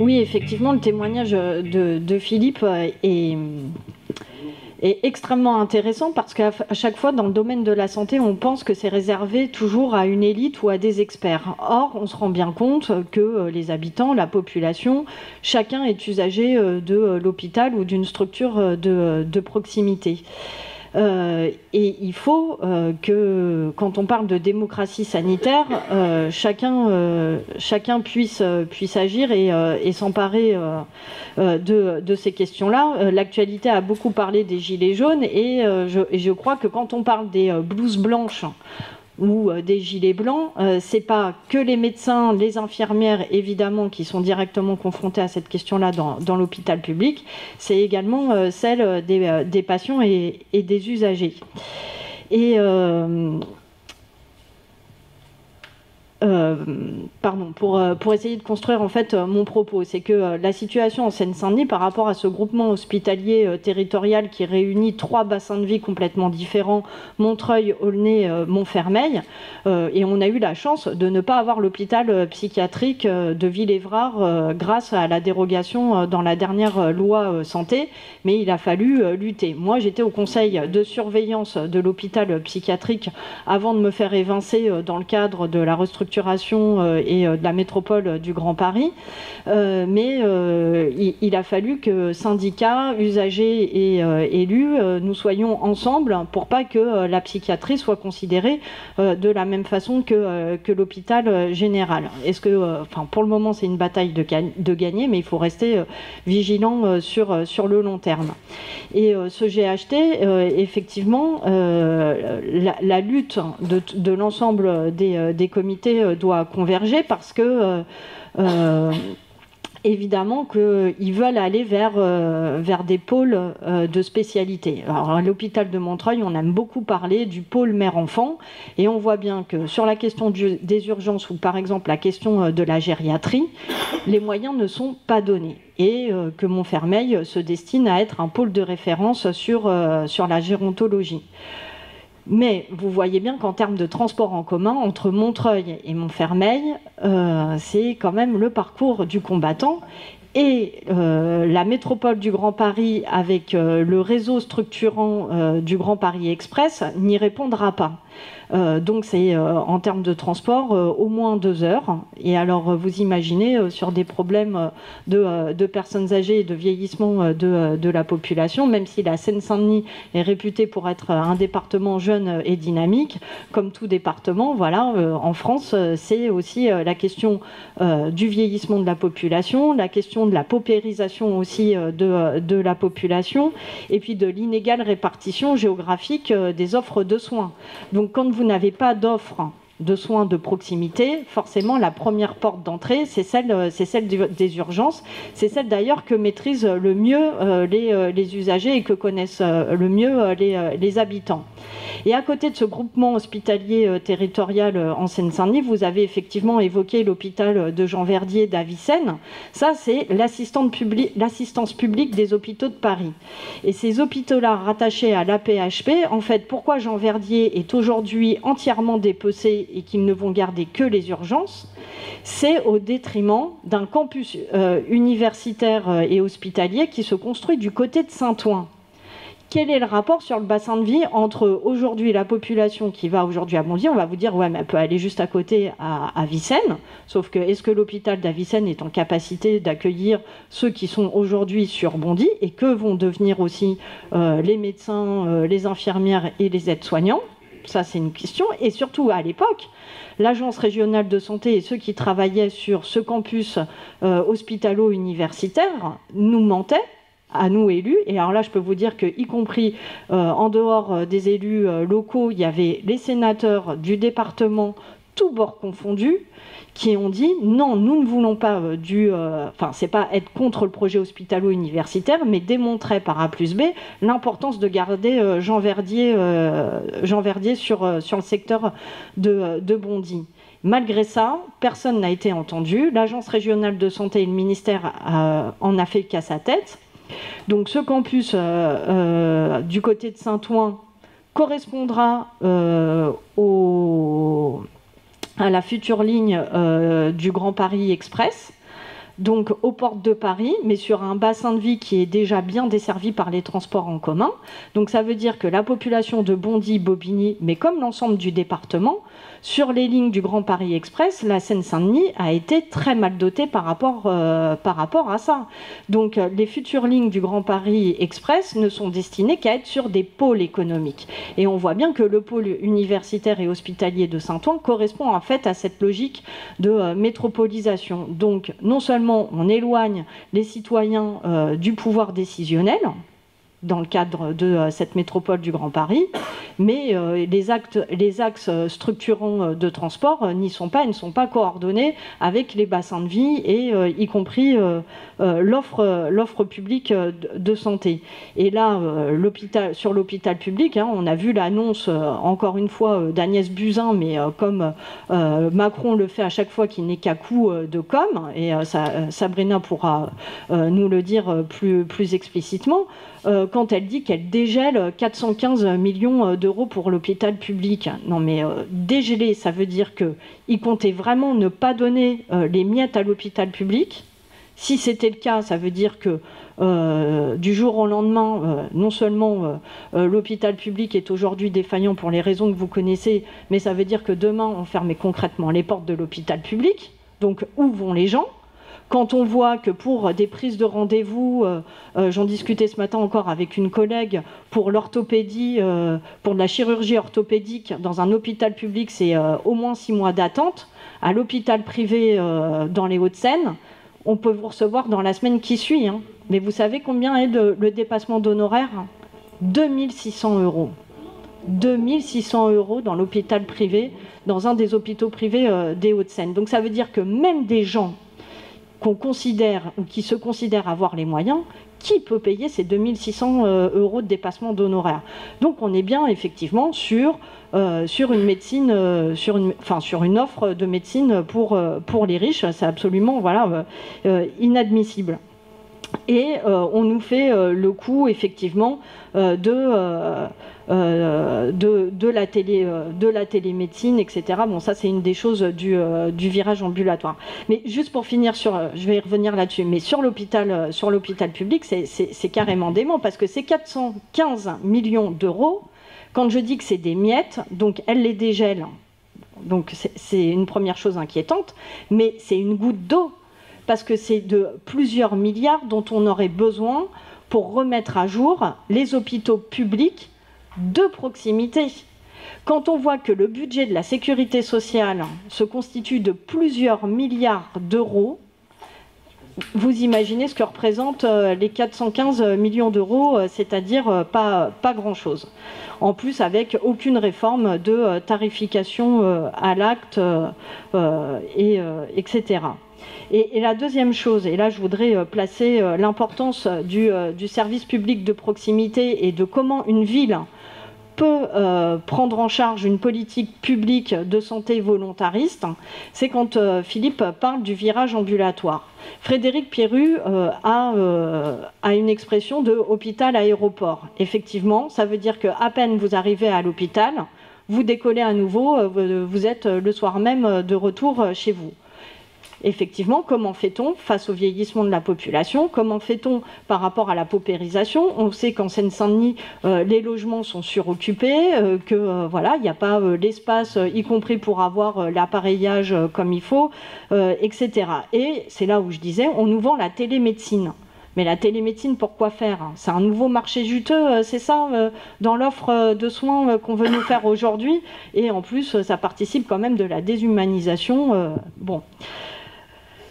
Oui, effectivement, le témoignage de Philippe est extrêmement intéressant parce qu'à chaque fois, dans le domaine de la santé, on pense que c'est réservé toujours à une élite ou à des experts. Or, on se rend bien compte que les habitants, la population, chacun est usager de l'hôpital ou d'une structure de proximité. Et il faut que, quand on parle de démocratie sanitaire, chacun puisse agir et s'emparer de ces questions-là. L'actualité a beaucoup parlé des gilets jaunes et je crois que quand on parle des blouses blanches ou des gilets blancs, c'est pas que les médecins, les infirmières, évidemment, qui sont directement confrontés à cette question-là dans l'hôpital public, c'est également celle des patients et des usagers. Et pardon, pour essayer de construire en fait mon propos, c'est que la situation en Seine-Saint-Denis par rapport à ce groupement hospitalier territorial qui réunit 3 bassins de vie complètement différents, Montreuil, Aulnay, Montfermeil, et on a eu la chance de ne pas avoir l'hôpital psychiatrique de Villévrard grâce à la dérogation dans la dernière loi santé, mais il a fallu lutter. Moi, j'étais au conseil de surveillance de l'hôpital psychiatrique avant de me faire évincer dans le cadre de la restructuration et de la métropole du Grand Paris, mais il a fallu que syndicats, usagers et élus, nous soyons ensemble pour pas que la psychiatrie soit considérée de la même façon que l'hôpital général. Est-ce que, pour le moment, c'est une bataille de gagner, mais il faut rester vigilant sur le long terme. Et ce GHT, effectivement, la lutte de l'ensemble des comités doit converger parce que évidemment qu'ils veulent aller vers des pôles de spécialité. Alors, à l'hôpital de Montreuil, on aime beaucoup parler du pôle mère-enfant, et on voit bien que sur la question des urgences ou par exemple la question de la gériatrie, les moyens ne sont pas donnés. Et que Montfermeil se destine à être un pôle de référence sur la gérontologie. Mais vous voyez bien qu'en termes de transport en commun, entre Montreuil et Montfermeil, c'est quand même le parcours du combattant. Et la métropole du Grand Paris, avec le réseau structurant du Grand Paris Express, n'y répondra pas. Donc c'est en termes de transport au moins 2 heures. Et alors vous imaginez sur des problèmes de personnes âgées et de vieillissement de la population, même si la Seine-Saint-Denis est réputée pour être un département jeune et dynamique, comme tout département, voilà, en France, c'est aussi la question du vieillissement de la population, la question de la paupérisation aussi de la population, et puis de l'inégale répartition géographique des offres de soins. Donc quand vous n'avez pas d'offre de soins de proximité, forcément la première porte d'entrée, c'est celle des urgences. C'est celle d'ailleurs que maîtrisent le mieux les usagers et que connaissent le mieux les habitants. Et à côté de ce groupement hospitalier territorial en Seine-Saint-Denis, vous avez effectivement évoqué l'hôpital de Jean Verdier d'Avicenne. Ça, c'est l'assistance publique des hôpitaux de Paris. Et ces hôpitaux-là rattachés à l'AP-HP, en fait, pourquoi Jean Verdier est aujourd'hui entièrement dépecé et qu'ils ne vont garder que les urgences, c'est au détriment d'un campus universitaire et hospitalier qui se construit du côté de Saint-Ouen. Quel est le rapport sur le bassin de vie entre aujourd'hui la population qui va aujourd'hui à Bondy? On va vous dire, ouais, mais elle peut aller juste à côté à Avicenne. Sauf que, est-ce que l'hôpital d'Avicenne est en capacité d'accueillir ceux qui sont aujourd'hui sur Bondy et que vont devenir aussi les médecins, les infirmières et les aides-soignants? Ça, c'est une question. Et surtout, à l'époque, l'Agence régionale de santé et ceux qui travaillaient sur ce campus hospitalo-universitaire nous mentaient, à nous élus. Et alors là, je peux vous dire qu'y compris en dehors des élus locaux, il y avait les sénateurs du département, tous bords confondus, qui ont dit non, nous ne voulons pas c'est pas être contre le projet hospitalo-universitaire, mais démontrer par A plus B l'importance de garder Jean Verdier sur le secteur de Bondy. Malgré ça, personne n'a été entendu. L'Agence régionale de santé et le ministère en a fait qu'à sa tête. Donc ce campus du côté de Saint-Ouen correspondra à la future ligne du Grand Paris Express. donc aux portes de Paris, mais sur un bassin de vie qui est déjà bien desservi par les transports en commun. Donc ça veut dire que la population de Bondy, Bobigny, mais comme l'ensemble du département, sur les lignes du Grand Paris Express, la Seine-Saint-Denis a été très mal dotée par rapport à ça. Donc les futures lignes du Grand Paris Express ne sont destinées qu'à être sur des pôles économiques. Et on voit bien que le pôle universitaire et hospitalier de Saint-Ouen correspond en fait à cette logique de métropolisation. Donc non seulement on éloigne les citoyens du pouvoir décisionnel, dans le cadre de cette métropole du Grand Paris, mais les axes structurants de transport n'y sont pas, ils ne sont pas coordonnés avec les bassins de vie et y compris l'offre publique de santé. Et là, sur l'hôpital public, on a vu l'annonce, encore une fois, d'Agnès Buzyn, mais comme Macron le fait à chaque fois qu'il n'est qu'à coup de com', et Sabrina pourra nous le dire plus explicitement, quand elle dit qu'elle dégèle 415 millions d'euros pour l'hôpital public. Non mais dégeler, ça veut dire qu'il comptait vraiment ne pas donner les miettes à l'hôpital public. Si c'était le cas, ça veut dire que du jour au lendemain, non seulement l'hôpital public est aujourd'hui défaillant pour les raisons que vous connaissez, mais ça veut dire que demain, on ferme concrètement les portes de l'hôpital public. Donc où vont les gens ? Quand on voit que pour des prises de rendez-vous, j'en discutais ce matin encore avec une collègue, pour l'orthopédie, pour de la chirurgie orthopédique, dans un hôpital public, c'est au moins 6 mois d'attente. À l'hôpital privé dans les Hauts-de-Seine, on peut vous recevoir dans la semaine qui suit. Mais vous savez combien est le dépassement d'honoraires ? 2600 €. 2600 € dans l'hôpital privé, dans un des hôpitaux privés des Hauts-de-Seine. Donc ça veut dire que même des gens qu'on considère ou qui se considèrent avoir les moyens, qui peut payer ces 2600 € de dépassement d'honoraires? Donc on est bien effectivement sur une médecine, sur une offre de médecine pour les riches. C'est absolument inadmissible. Et on nous fait le coup effectivement de la télémédecine, etc. Bon, ça c'est une des choses du virage ambulatoire. Mais juste pour finir je vais y revenir là-dessus, mais sur l'hôpital public, c'est carrément dément, parce que c'est 415 millions d'euros. Quand je dis que c'est des miettes, donc elle les dégèle. Donc c'est une première chose inquiétante, mais c'est une goutte d'eau, parce que c'est de plusieurs milliards dont on aurait besoin pour remettre à jour les hôpitaux publics de proximité. Quand on voit que le budget de la sécurité sociale se constitue de plusieurs milliards d'euros, vous imaginez ce que représentent les 415 millions d'euros, c'est-à-dire pas grand-chose. En plus, avec aucune réforme de tarification à l'acte, etc. Et la deuxième chose, et là je voudrais placer l'importance du service public de proximité et de comment une ville peut prendre en charge une politique publique de santé volontariste, c'est quand Philippe parle du virage ambulatoire. Frédéric Pierru a une expression de hôpital-aéroport. Effectivement, ça veut dire qu'à peine vous arrivez à l'hôpital, vous décollez à nouveau, vous êtes le soir même de retour chez vous. Effectivement, comment fait-on face au vieillissement de la population? Comment fait-on par rapport à la paupérisation? On sait qu'en Seine-Saint-Denis, les logements sont suroccupés, il n'y a pas l'espace, y compris pour avoir l'appareillage comme il faut, etc. Et c'est là où je disais, on nous vend la télémédecine. Mais la télémédecine, pour quoi faire? C'est un nouveau marché juteux, c'est ça, dans l'offre de soins qu'on veut nous faire aujourd'hui. Et en plus, ça participe quand même de la déshumanisation. Bon.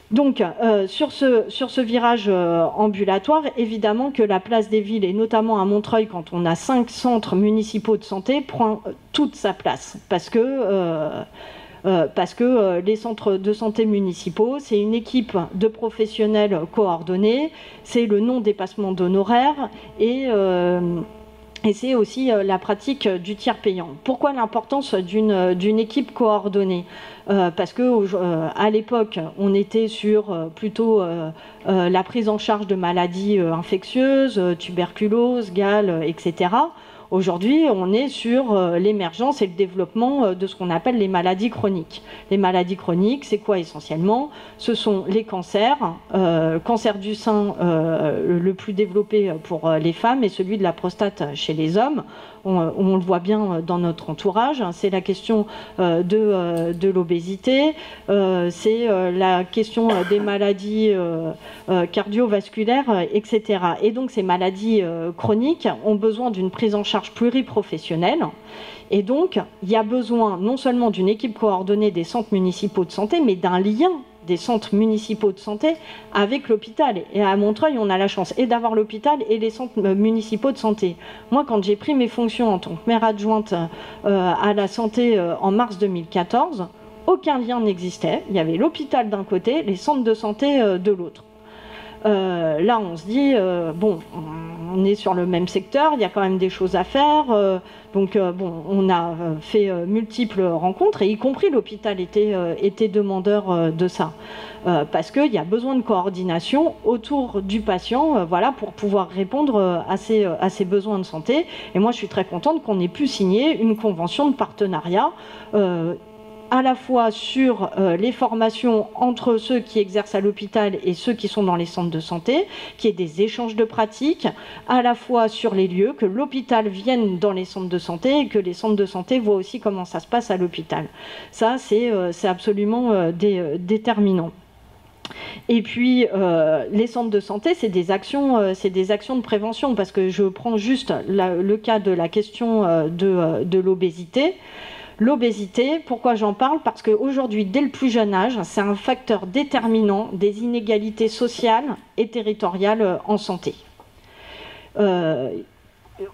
Donc, sur ce virage ambulatoire, évidemment que la place des villes, et notamment à Montreuil, quand on a 5 centres municipaux de santé, prend toute sa place. Parce que les centres de santé municipaux, c'est une équipe de professionnels coordonnés, c'est le non-dépassement d'honoraires et c'est aussi la pratique du tiers payant. Pourquoi l'importance d'une équipe coordonnée? Parce qu'à l'époque, on était sur plutôt la prise en charge de maladies infectieuses, tuberculose, gale, etc. Aujourd'hui, on est sur l'émergence et le développement de ce qu'on appelle les maladies chroniques. Les maladies chroniques, c'est quoi essentiellement? Ce sont les cancers, cancer du sein le plus développé pour les femmes et celui de la prostate chez les hommes. On le voit bien dans notre entourage, c'est la question de l'obésité, c'est la question des maladies cardiovasculaires, etc. Et donc ces maladies chroniques ont besoin d'une prise en charge pluriprofessionnelle. Et donc, il y a besoin non seulement d'une équipe coordonnée des centres municipaux de santé, mais d'un lien des centres municipaux de santé avec l'hôpital. Et à Montreuil, on a la chance et d'avoir l'hôpital et les centres municipaux de santé. Moi, quand j'ai pris mes fonctions en tant que maire adjointe à la santé en mars 2014, aucun lien n'existait. Il y avait l'hôpital d'un côté, les centres de santé de l'autre. Là, on se dit, bon, on est sur le même secteur, il y a quand même des choses à faire. Bon, on a fait multiples rencontres, et y compris l'hôpital était demandeur de ça. Parce qu'il y a besoin de coordination autour du patient, voilà, pour pouvoir répondre à ses besoins de santé. Et moi, je suis très contente qu'on ait pu signer une convention de partenariat à la fois sur les formations entre ceux qui exercent à l'hôpital et ceux qui sont dans les centres de santé, qu'il y ait des échanges de pratiques, à la fois sur les lieux, que l'hôpital vienne dans les centres de santé et que les centres de santé voient aussi comment ça se passe à l'hôpital. Ça, c'est absolument déterminant. Et puis, les centres de santé, c'est des actions de prévention, parce que je prends juste le cas de la question de l'obésité. L'obésité, pourquoi j'en parle? Parce qu'aujourd'hui, dès le plus jeune âge, c'est un facteur déterminant des inégalités sociales et territoriales en santé.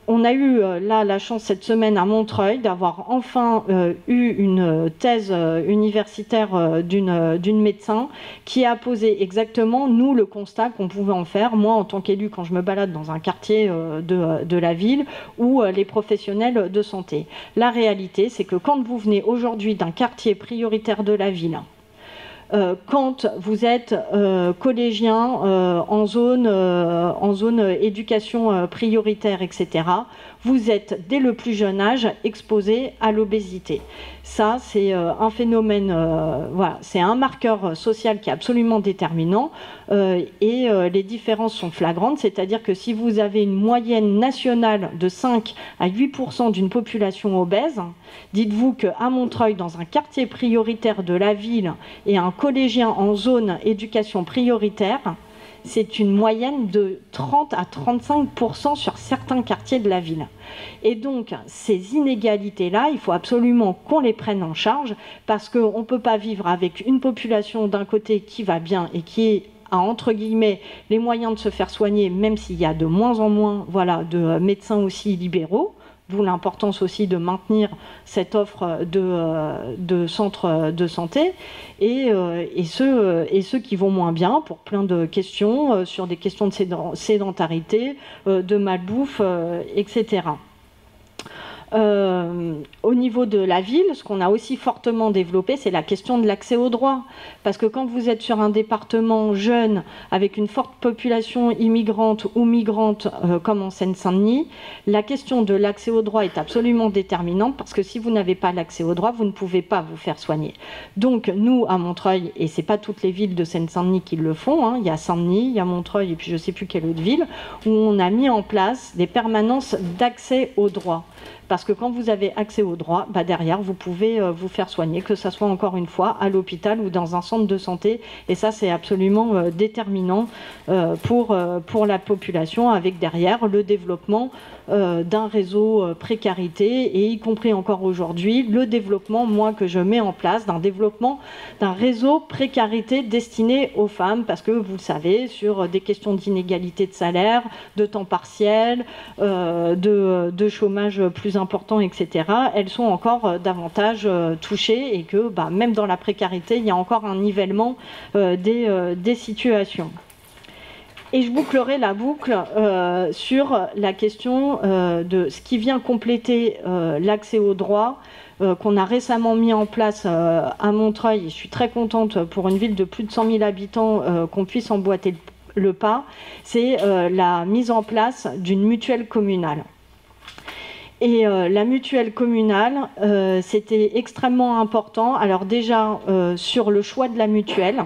On a eu là la chance cette semaine à Montreuil d'avoir enfin eu une thèse universitaire d'une médecin qui a posé exactement, nous, le constat qu'on pouvait en faire, moi en tant qu'élu quand je me balade dans un quartier de la ville, ou les professionnels de santé. La réalité, c'est que quand vous venez aujourd'hui d'un quartier prioritaire de la ville, quand vous êtes collégien en zone éducation prioritaire, etc., vous êtes dès le plus jeune âge exposé à l'obésité. Ça, c'est un phénomène, voilà, c'est un marqueur social qui est absolument déterminant, et les différences sont flagrantes, c'est-à-dire que si vous avez une moyenne nationale de 5 à 8% d'une population obèse, dites-vous qu'à Montreuil, dans un quartier prioritaire de la ville, et un collégien en zone éducation prioritaire, c'est une moyenne de 30 à 35% sur certains quartiers de la ville. Et donc, ces inégalités-là, il faut absolument qu'on les prenne en charge, parce qu'on ne peut pas vivre avec une population d'un côté qui va bien et qui a, entre guillemets, les moyens de se faire soigner, même s'il y a de moins en moins, voilà, de médecins aussi libéraux. D'où l'importance aussi de maintenir cette offre de centres de santé, et ceux qui vont moins bien pour plein de questions, sur des questions de sédentarité, de malbouffe, etc. Au niveau de la ville, ce qu'on a aussi fortement développé, c'est la question de l'accès aux droits. Parce que quand vous êtes sur un département jeune, avec une forte population immigrante ou migrante, comme en Seine-Saint-Denis, la question de l'accès aux droits est absolument déterminante, parce que si vous n'avez pas l'accès aux droits, vous ne pouvez pas vous faire soigner. Donc nous, à Montreuil, et ce n'est pas toutes les villes de Seine-Saint-Denis qui le font, hein, il y a Saint-Denis, il y a Montreuil, et puis je ne sais plus quelle autre ville, où on a mis en place des permanences d'accès aux droits. Parce que quand vous avez accès aux droits, bah derrière, vous pouvez vous faire soigner, que ce soit encore une fois à l'hôpital ou dans un centre de santé. Et ça, c'est absolument déterminant pour la population, avec derrière le développement d'un réseau précarité, et y compris encore aujourd'hui, le développement, moi, que je mets en place, d'un développement d'un réseau précarité destiné aux femmes, parce que vous le savez, sur des questions d'inégalité de salaire, de temps partiel, de chômage plus important, etc., elles sont encore davantage touchées, et que même dans la précarité, il y a encore un nivellement des situations. Et je bouclerai la boucle sur la question de ce qui vient compléter l'accès aux droits, qu'on a récemment mis en place à Montreuil. Et je suis très contente, pour une ville de plus de 100 000 habitants, qu'on puisse emboîter le pas. C'est la mise en place d'une mutuelle communale. Et la mutuelle communale, c'était extrêmement important. Alors déjà, sur le choix de la mutuelle,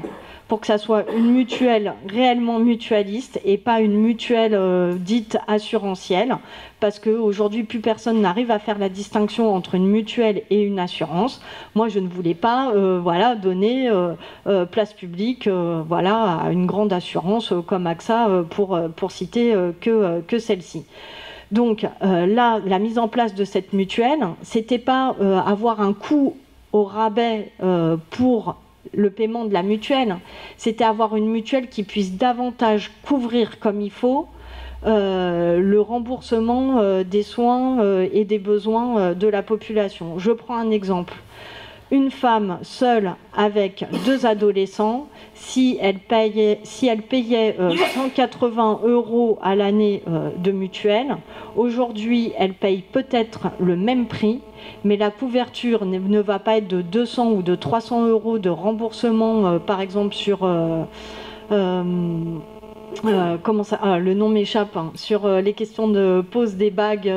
pour que ça soit une mutuelle réellement mutualiste et pas une mutuelle dite assurantielle, parce qu'aujourd'hui, plus personne n'arrive à faire la distinction entre une mutuelle et une assurance. Moi, je ne voulais pas voilà, donner place publique voilà, à une grande assurance comme AXA, pour citer que celle-ci. Donc là, la mise en place de cette mutuelle, c'était pas avoir un coût au rabais pour le paiement de la mutuelle, c'était avoir une mutuelle qui puisse davantage couvrir comme il faut le remboursement des soins et des besoins de la population. Je prends un exemple. Une femme seule avec 2 adolescents, si elle payait 180 € à l'année de mutuelle, aujourd'hui elle paye peut-être le même prix, mais la couverture ne va pas être de 200 ou de 300 € de remboursement, par exemple sur... comment ça, le nom m'échappe, hein, sur les questions de pose des bagues,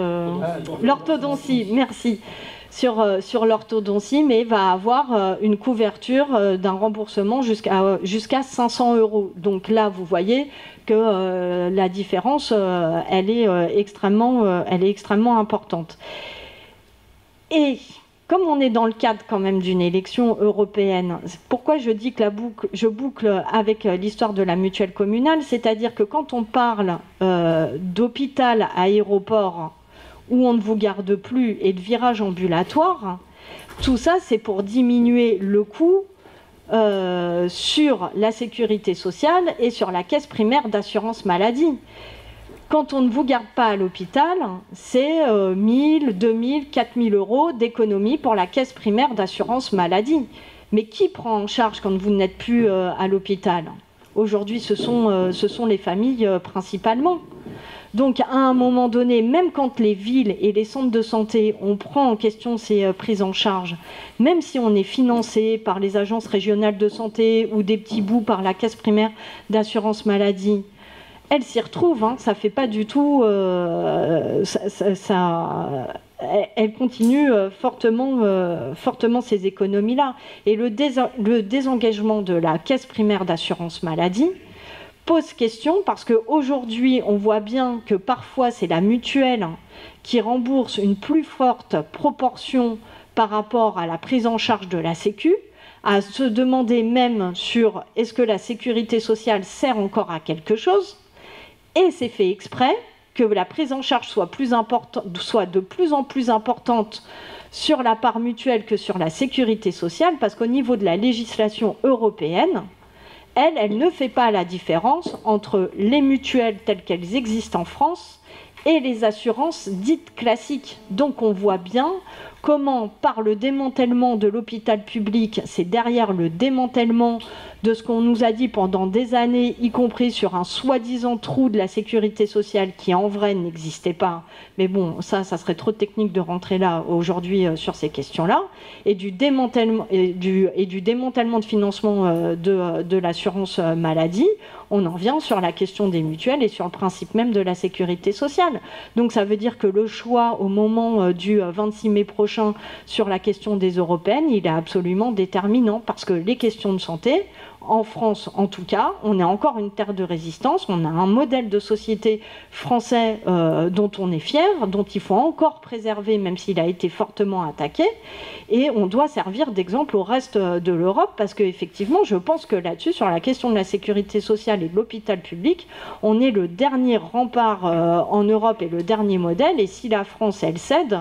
l'orthodontie, merci. Sur l'orthodontie, mais va avoir une couverture d'un remboursement jusqu'à 500 €. Donc là, vous voyez que la différence, elle est extrêmement importante. Et comme on est dans le cadre quand même d'une élection européenne, pourquoi je dis que je boucle avec l'histoire de la mutuelle communale, c'est-à-dire que quand on parle d'hôpital à aéroport, où on ne vous garde plus, et de virage ambulatoire, tout ça c'est pour diminuer le coût sur la sécurité sociale et sur la caisse primaire d'assurance maladie. Quand on ne vous garde pas à l'hôpital, c'est 1000, 2000, 4000 € d'économie pour la caisse primaire d'assurance maladie. Mais qui prend en charge quand vous n'êtes plus à l'hôpital? Aujourd'hui, ce sont les familles principalement. Donc, à un moment donné, même quand les villes et les centres de santé, on prend en question ces prises en charge, même si on est financé par les agences régionales de santé ou des petits bouts par la caisse primaire d'assurance maladie, elles s'y retrouvent, hein, ça fait pas du tout... elles continuent fortement ces économies-là. Et le désengagement de la caisse primaire d'assurance maladie pose question parce qu'aujourd'hui, on voit bien que parfois, c'est la mutuelle qui rembourse une plus forte proportion par rapport à la prise en charge de la Sécu, à se demander même sur est-ce que la sécurité sociale sert encore à quelque chose. Et c'est fait exprès que la prise en charge soit de plus en plus importante sur la part mutuelle que sur la sécurité sociale, parce qu'au niveau de la législation européenne, elle ne fait pas la différence entre les mutuelles telles qu'elles existent en France et les assurances dites classiques. Donc on voit bien comment, par le démantèlement de l'hôpital public, c'est derrière le démantèlement de ce qu'on nous a dit pendant des années, y compris sur un soi-disant trou de la sécurité sociale qui en vrai n'existait pas. Mais bon, ça serait trop technique de rentrer là aujourd'hui sur ces questions-là. Et du démantèlement de financement de l'assurance maladie, on en vient sur la question des mutuelles et sur le principe même de la sécurité sociale. Donc ça veut dire que le choix au moment du 26 mai prochain sur la question des européennes, il est absolument déterminant parce que les questions de santé, en France en tout cas, on est encore une terre de résistance, on a un modèle de société français dont on est fier, dont il faut encore préserver même s'il a été fortement attaqué, et on doit servir d'exemple au reste de l'Europe parce qu'effectivement je pense que là-dessus, sur la question de la sécurité sociale et de l'hôpital public, on est le dernier rempart en Europe et le dernier modèle, et si la France elle cède,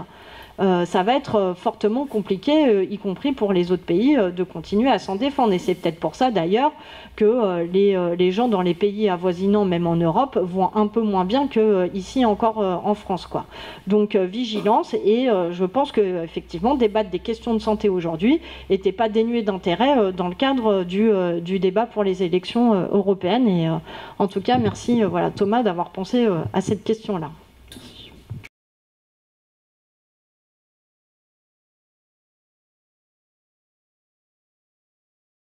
ça va être fortement compliqué, y compris pour les autres pays, de continuer à s'en défendre. Et c'est peut-être pour ça d'ailleurs que les gens dans les pays avoisinants, même en Europe, vont un peu moins bien qu'ici encore en France, quoi. Donc vigilance, et je pense qu'effectivement débattre des questions de santé aujourd'hui n'était pas dénué d'intérêt dans le cadre du débat pour les élections européennes. Et en tout cas, merci Thomas d'avoir pensé à cette question-là.